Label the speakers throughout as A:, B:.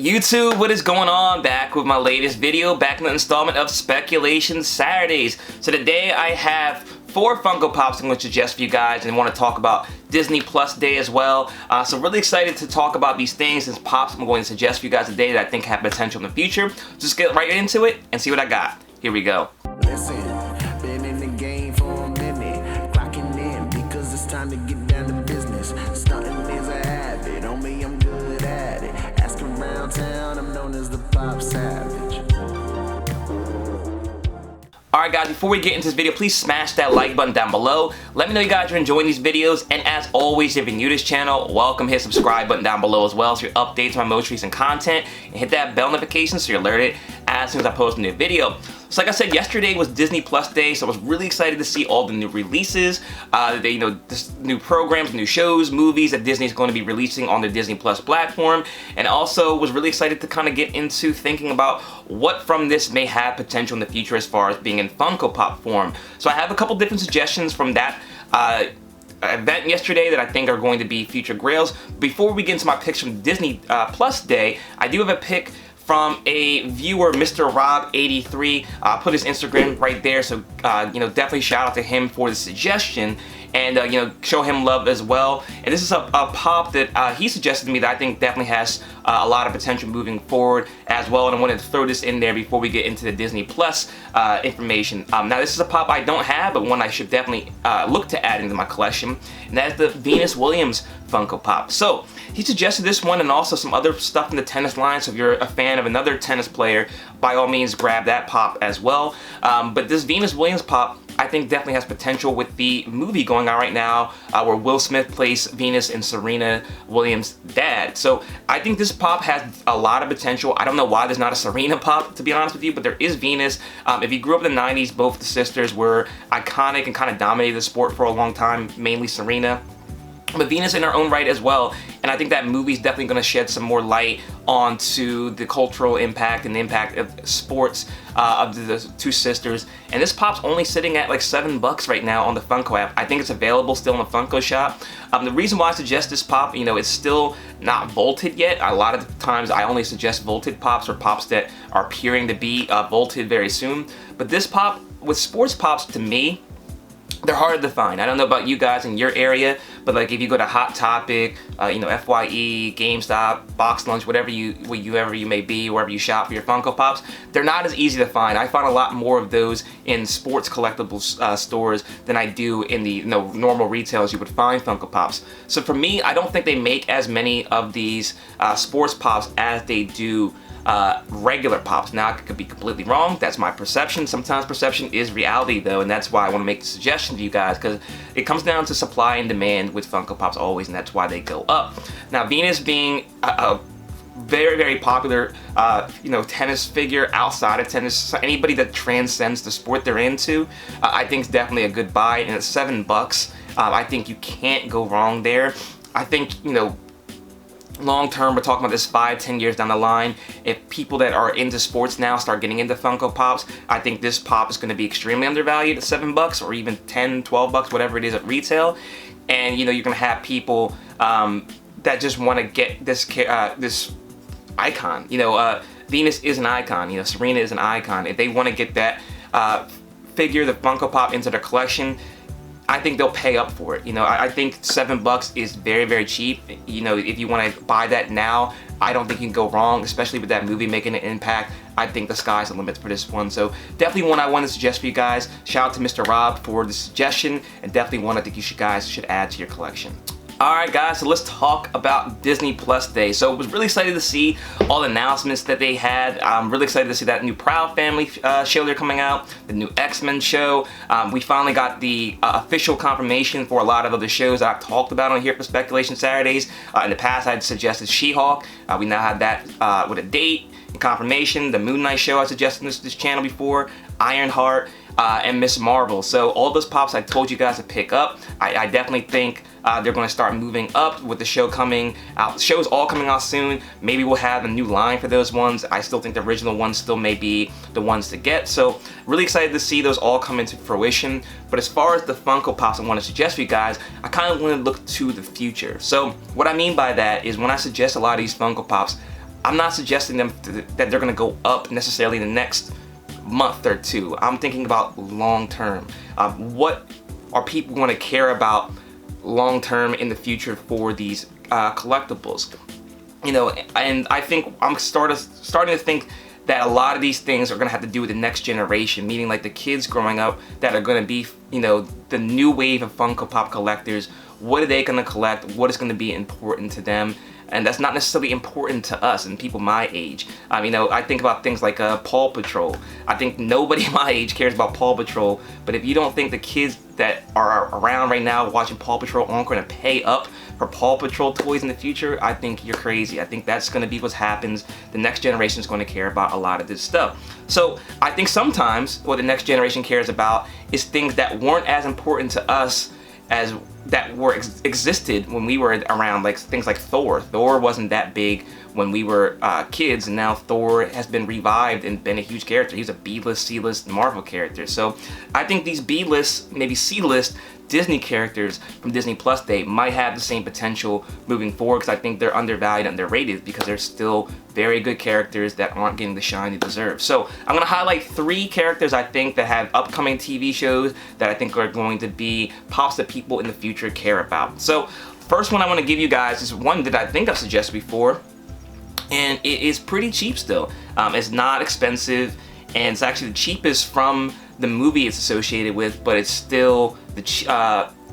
A: YouTube, what is going on? Back with my latest video, back in the installment of Speculation Saturdays. So today I have 4 Funko Pops I'm going to suggest for you guys, and want to talk about Disney Plus Day as well. So really excited to talk about these things and pops I'm going to suggest for you guys today that I think have potential in the future. Just get right into it and see what I got. Here we go.
B: Listen, been in the game for a minute, clocking in because it's time to get down to business. Stunting is a habit, on me I'm good at it. Ask around town, I'm known as the Popsavage.
A: Alright guys, before we get into this video, please smash that like button down below. Let me know you guys are enjoying these videos, and as always, if you're new to this channel, welcome. Hit subscribe button down below as well so your updates on my most recent content, and hit that bell notification so you're alerted as soon as I post a new video. So like I said, yesterday was Disney Plus Day, so I was really excited to see all the new releases, new programs, new shows, movies that Disney's going to be releasing on the Disney Plus platform, and also was really excited to kind of get into thinking about what from this may have potential in the future as far as being in Funko Pop form. So I have a couple different suggestions from that event yesterday that I think are going to be future grails. Before we get into my picks from Disney Plus Day, I do have a pick from a viewer, Mr. Rob83. Put his Instagram right there, so definitely shout out to him for the suggestion, and show him love as well. And this is a pop that he suggested to me that I think definitely has a lot of potential moving forward as well, and I wanted to throw this in there before we get into the Disney Plus information. Now this is a pop I don't have, but one I should definitely look to add into my collection, and that is the Venus Williams Funko Pop. So he suggested this one and also some other stuff in the tennis line, so if you're a fan of another tennis player, by all means grab that pop as well. But this Venus Williams pop I think definitely has potential with the movie going on right now, where Will Smith plays Venus and Serena Williams' dad. So I think this pop has a lot of potential. I don't know why there's not a Serena pop, to be honest with you, but there is Venus. If you grew up in the 90s, both the sisters were iconic and kind of dominated the sport for a long time, mainly Serena, but Venus in her own right as well. And I think that movie's definitely going to shed some more light onto the cultural impact and the impact of sports of the two sisters. And this pop's only sitting at like $7 right now on the Funko app. I think it's available still in the Funko shop. The reason why I suggest this pop, it's still not vaulted yet. A lot of the times I only suggest vaulted pops, or pops that are appearing to be vaulted very soon. But this pop, with sports pops, to me, they're hard to find. I don't know about you guys in your area, but like if you go to Hot Topic, FYE, GameStop, Box Lunch, wherever you may be, wherever you shop for your Funko Pops, they're not as easy to find. I find a lot more of those in sports collectibles stores than I do in the normal retailers you would find Funko Pops. So for me, I don't think they make as many of these sports pops as they do regular pops. Now I could be completely wrong. That's my perception. Sometimes perception is reality though, and that's why I want to make the suggestion to you guys, because it comes down to supply and demand with Funko Pops always, and that's why they go up. Now Venus being a very, very popular tennis figure outside of tennis, so anybody that transcends the sport they're into, I think is definitely a good buy, and at $7, I think you can't go wrong there. I think long term, we're talking about this 5-10 years down the line, if people that are into sports now start getting into Funko Pops, I think this pop is going to be extremely undervalued at $7 or even $10, $12, whatever it is at retail. And you're going to have people that just want to get this icon. Venus is an icon. Serena is an icon. If they want to get that figure, the Funko Pop, into their collection, I think they'll pay up for it. I think $7 is very, very cheap. If you want to buy that now, I don't think you can go wrong, especially with that movie making an impact. I think the sky's the limit for this one. So definitely one I want to suggest for you guys. Shout out to Mr. Rob for the suggestion, and definitely one I think you guys should add to your collection. Alright guys, so let's talk about Disney Plus Day. So I was really excited to see all the announcements that they had. I'm really excited to see that new Proud Family show they're coming out, the new X-Men show. We finally got the official confirmation for a lot of other shows that I've talked about on here for Speculation Saturdays. In the past I'd suggested She-Hulk. We now have that with a date and confirmation. The Moon Knight show I suggested on this channel before, Ironheart, and Miss Marvel. So all those pops I told you guys to pick up. I definitely think they're going to start moving up with the show coming out. The show's all coming out soon. Maybe we'll have a new line for those ones. I still think the original ones still may be the ones to get. So really excited to see those all come into fruition. But as far as the Funko Pops I want to suggest for you guys, I kind of want to look to the future. So what I mean by that is when I suggest a lot of these Funko Pops, I'm not suggesting that they're gonna go up necessarily the next month or two. I'm thinking about long term. What are people gonna care about long term in the future for these collectibles? You know, and I think I'm starting to think that a lot of these things are going to have to do with the next generation, meaning like the kids growing up that are going to be, you know, the new wave of Funko Pop collectors. What are they going to collect? What is going to be important to them? And that's not necessarily important to us and people my age. You know, I think about things like Paw Patrol. I think nobody my age cares about Paw Patrol, but if you don't think the kids that are around right now watching Paw Patrol aren't going to pay up for Paw Patrol toys in the future, I think you're crazy. I think that's going to be what happens. The next generation is going to care about a lot of this stuff. So I think sometimes what the next generation cares about is things that weren't as important to us as that were existed when we were around, like things like Thor. Thor wasn't that big when we were kids, and now Thor has been revived and been a huge character. He's a B-list, C-list Marvel character. So I think these B-list, maybe C-list Disney characters from Disney Plus Day might have the same potential moving forward, because I think they're undervalued and underrated because they're still very good characters that aren't getting the shine they deserve. So I'm gonna highlight 3 characters I think that have upcoming TV shows that I think are going to be pops that people in the future care about. So first one I want to give you guys is one that I think I've suggested before, and it is pretty cheap still. It's not expensive, and it's actually the cheapest from the movie it's associated with, but it's still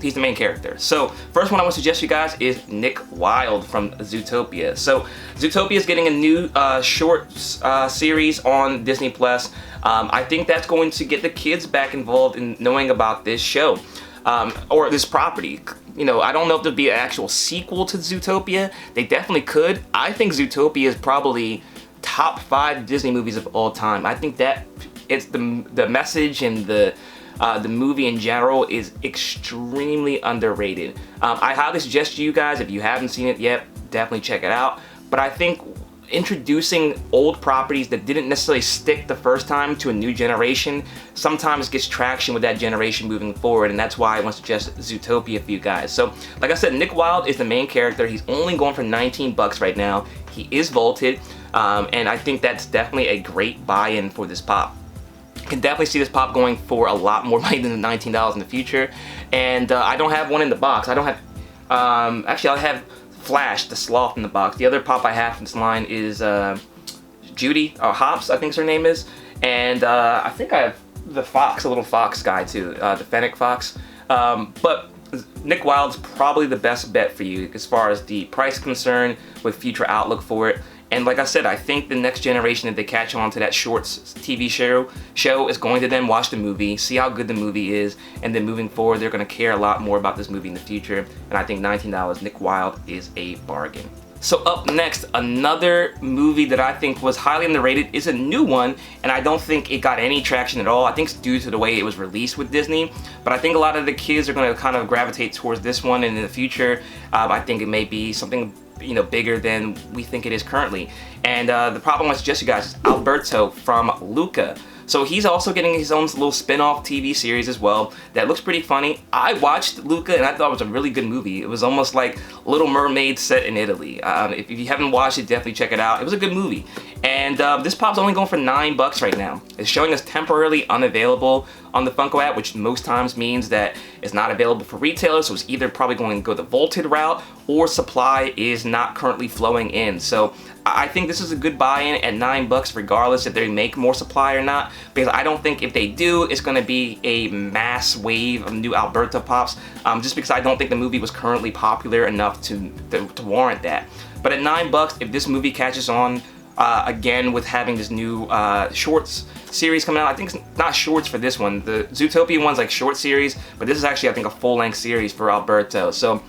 A: he's the main character. So first one I want to suggest you guys is Nick Wilde from Zootopia. So Zootopia is getting a new short series on Disney Plus. I think that's going to get the kids back involved in knowing about this show or this property. You know, I don't know if there'll be an actual sequel to Zootopia. They definitely could. I think Zootopia is probably top 5 Disney movies of all time. I think that it's the message and the movie in general is extremely underrated. I highly suggest to you guys, if you haven't seen it yet, definitely check it out. But I think introducing old properties that didn't necessarily stick the first time to a new generation sometimes gets traction with that generation moving forward, and that's why I want to suggest Zootopia for you guys. So like I said, Nick Wilde is the main character. He's only going for 19 bucks right now. He is vaulted, and I think that's definitely a great buy-in for this pop. Can definitely see this pop going for a lot more money than the $19 in the future. And I don't have one in the box. I don't have, actually I have Flash, the sloth, in the box. The other pop I have from this line is Judy, or Hops, I think her name is. And I think I have the fox, a little fox guy too, the Fennec fox. But Nick Wilde's probably the best bet for you as far as the price concern with future outlook for it. And like I said, I think the next generation, if they catch on to that shorts TV show is going to then watch the movie, see how good the movie is, and then moving forward, they're going to care a lot more about this movie in the future. And I think $19 Nick Wilde is a bargain. So up next, another movie that I think was highly underrated is a new one, and I don't think it got any traction at all. I think it's due to the way it was released with Disney, but I think a lot of the kids are going to kind of gravitate towards this one, and in the future, I think it may be something, you know, bigger than we think it is currently. And the problem I suggest you guys is Alberto from Luca. So he's also getting his own little spin-off TV series as well that looks pretty funny. I watched Luca and I thought it was a really good movie. It was almost like Little Mermaid set in Italy. If you haven't watched it, definitely check it out. It was a good movie. And this pop's only going for $9 right now. It's showing us temporarily unavailable on the Funko app, which most times means that it's not available for retailers, so it's either probably going to go the vaulted route or supply is not currently flowing in. So I think this is a good buy-in at $9 regardless if they make more supply or not, because I don't think if they do, it's going to be a mass wave of new Alberto Pops, just because I don't think the movie was currently popular enough to warrant that. But at $9, if this movie catches on, again with having this new shorts series coming out, I think it's not shorts for this one. The Zootopia one's like short series, but this is actually, I think, a full-length series for Alberto. So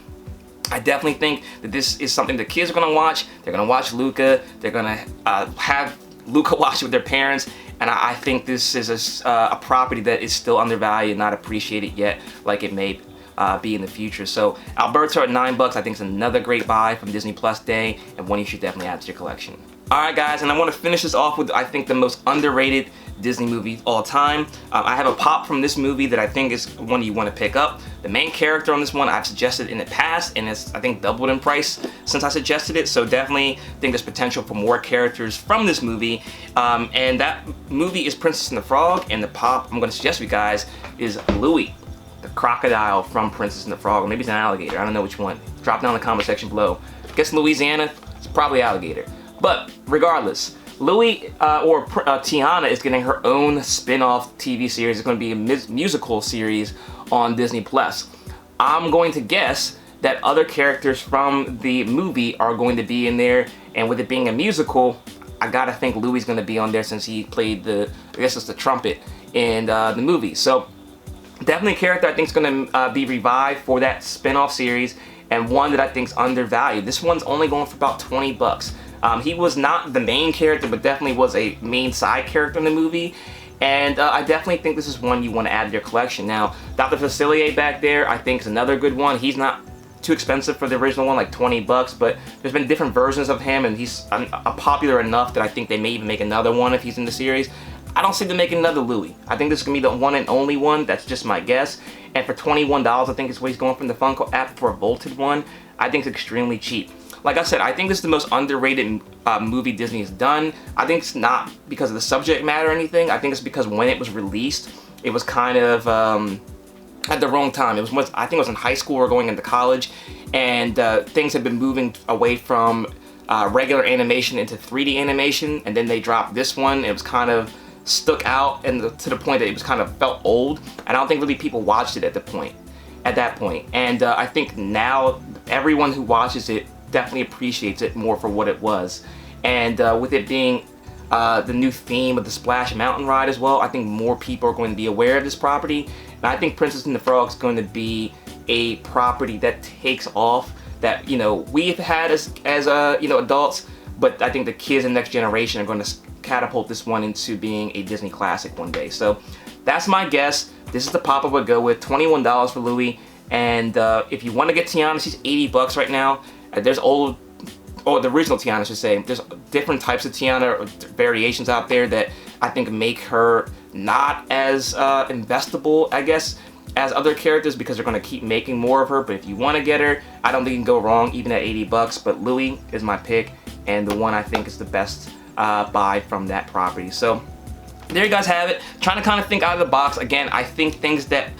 A: I definitely think that this is something the kids are going to watch. They're going to watch Luca. They're going to have Luca watch it with their parents. And I think this is a property that is still undervalued, not appreciated yet like it may be in the future. So Alberto at $9 I think is another great buy from Disney Plus Day, and one you should definitely add to your collection. Alright guys, and I want to finish this off with I think the most underrated Disney movie all time. I have a pop from this movie that I think is one you want to pick up. The main character on this one I've suggested in the past, and it's I think doubled in price since I suggested it, so definitely think there's potential for more characters from this movie. And that movie is Princess and the Frog, and the pop I'm going to suggest to you guys is Louie, the crocodile from Princess and the Frog, or maybe it's an alligator, I don't know which one. Drop down in the comment section below. I guess Louisiana, it's probably alligator. But regardless, Louie or Tiana is getting her own spin-off TV series. It's going to be a musical series on Disney Plus. I'm going to guess that other characters from the movie are going to be in there, and with it being a musical, I gotta think Louie's going to be on there since he played I guess it's the trumpet in the movie. So definitely a character I think is going to be revived for that spin-off series, and one that I think is undervalued. This one's only going for about 20 bucks. He was not the main character, but definitely was a main side character in the movie. And I definitely think this is one you want to add to your collection. Now, Dr. Facilier back there, I think is another good one. He's not too expensive for the original one, like 20 bucks, but there's been different versions of him, and he's popular enough that I think they may even make another one if he's in the series. I don't see them making another Louie. I think this is going to be the one and only one. That's just my guess. And for $21, I think is what he's going from the Funko app for a vaulted one. I think it's extremely cheap. Like I said, I think this is the most underrated movie Disney has done. I think it's not because of the subject matter or anything. I think it's because when it was released, it was kind of at the wrong time. It was, I think it was in high school or going into college, and things had been moving away from regular animation into 3D animation, and then they dropped this one. It was kind of stuck out, and to the point that it was kind of felt old, and I don't think really people watched it at that point. And I think now everyone who watches it definitely appreciates it more for what it was. And with it being the new theme of the Splash Mountain ride as well, I think more people are going to be aware of this property. And I think Princess and the Frog is going to be a property that takes off, that, you know, we've had as you know, adults, but I think the kids and next generation are going to catapult this one into being a Disney classic one day. So that's my guess. This is the pop I would go with. $21 for Louie. And if you want to get Tiana, she's 80 bucks right now. There's the original Tiana, I should say. There's different types of Tiana, or variations out there that I think make her not as investable, I guess, as other characters, because they're going to keep making more of her. But if you want to get her, I don't think you can go wrong even at 80 bucks. But Louie is my pick, and the one I think is the best buy from that property. So there you guys have it. Trying to kind of think out of the box. Again, I think things that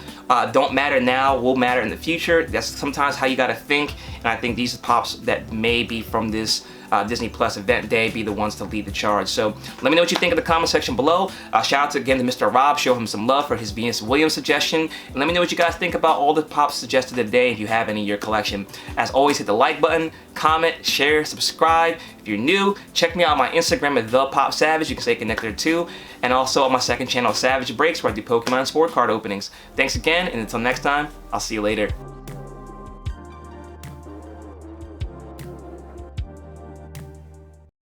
A: don't matter now will matter in the future. That's sometimes how you gotta think, and I think these pops that may be from this Disney Plus event day be the ones to lead the charge. So let me know what you think in the comment section below. Shout out to, again, to Mr. Rob. Show him some love for his Venus Williams suggestion, and let me know what you guys think about all the pops suggested today if you have any in your collection. As always, hit the like button, comment, share, subscribe. If you're new, check me out on my Instagram at ThePopSavage. You can stay connected there too, and also on my second channel, Savage Breaks, where I do Pokemon sport card openings. Thanks again, and until next time, I'll see you later.